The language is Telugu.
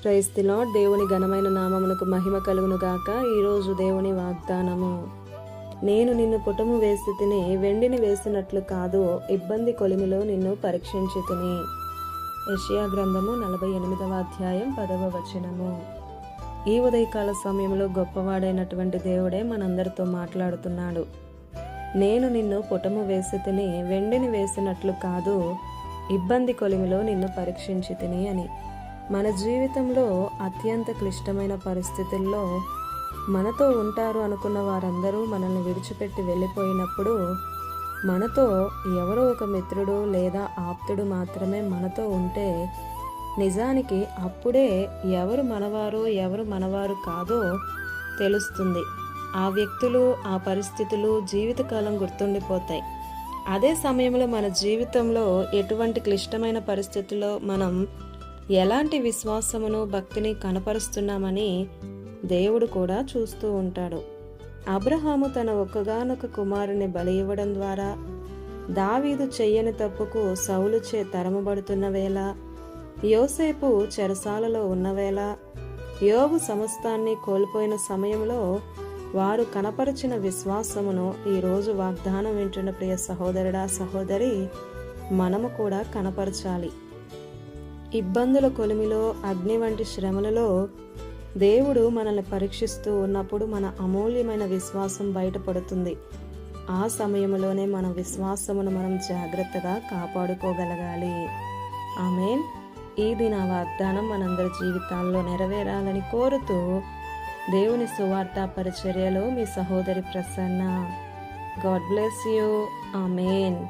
Praise the lord. దేవుని ఘనమైన నామమునకు మహిమ కలుగును గాక. ఈరోజు దేవుని వాగ్దానము, నేను నిన్ను పుటము వేసి తిని వెండిని వేసినట్లు కాదు, ఇబ్బంది కొలిమిలో నిన్ను పరీక్షించి తిని. యెషయా గ్రంథము 48వ అధ్యాయం 10వ వచనము. ఈ ఉదయకాల సమయంలో గొప్పవాడైనటువంటి దేవుడే మనందరితో మాట్లాడుతున్నాడు. నేను నిన్ను పుటము వేసి తిని వెండిని వేసినట్లు కాదు, ఇబ్బంది కొలిమిలో నిన్ను పరీక్షించి తిని అని. మన జీవితంలో అత్యంత క్లిష్టమైన పరిస్థితుల్లో మనతో ఉంటారు అనుకున్న వారందరూ మనల్ని విడిచిపెట్టి వెళ్ళిపోయినప్పుడు మనతో ఎవరో ఒక మిత్రుడు లేదా ఆప్తుడు మాత్రమే మనతో ఉంటే నిజానికి అప్పుడే ఎవరు మనవారో ఎవరు మనవారు కాదో తెలుస్తుంది. ఆ వ్యక్తులు ఆ పరిస్థితులు జీవితకాలం గుర్తుండిపోతాయి. అదే సమయంలో మన జీవితంలో ఎటువంటి క్లిష్టమైన పరిస్థితుల్లో మనం ఎలాంటి విశ్వాసమును భక్తిని కనపరుస్తున్నామని దేవుడు కూడా చూస్తూ ఉంటాడు. అబ్రహాము తన ఒక్కగానొక కుమారుని బలి ఇవ్వడం ద్వారా, దావీదు చెయ్యని తప్పుకు సౌలుచే తరమబడుతున్న వేళ, యోసేపు చెరసాలలో ఉన్నవేళ, యోబు సమస్తాన్ని కోల్పోయిన సమయంలో వారు కనపరిచిన విశ్వాసమును ఈరోజు వాగ్దానం వింటున్న ప్రియ సహోదరుడా సహోదరి మనము కూడా కనపరచాలి. ఇబ్బందుల కొలిమిలో, అగ్ని వంటి శ్రమలలో దేవుడు మనల్ని పరీక్షిస్తూ ఉన్నప్పుడు మన అమూల్యమైన విశ్వాసం బయటపడుతుంది. ఆ సమయంలోనే మన విశ్వాసమును మనం జాగ్రత్తగా కాపాడుకోగలగాలి. ఆమేన్. ఈ దిన వాగ్దానం మనందరి జీవితాల్లో నెరవేరాలని కోరుతూ దేవుని సువార్త పరిచర్యలో మీ సహోదరి Prasanna. God bless you. Amen.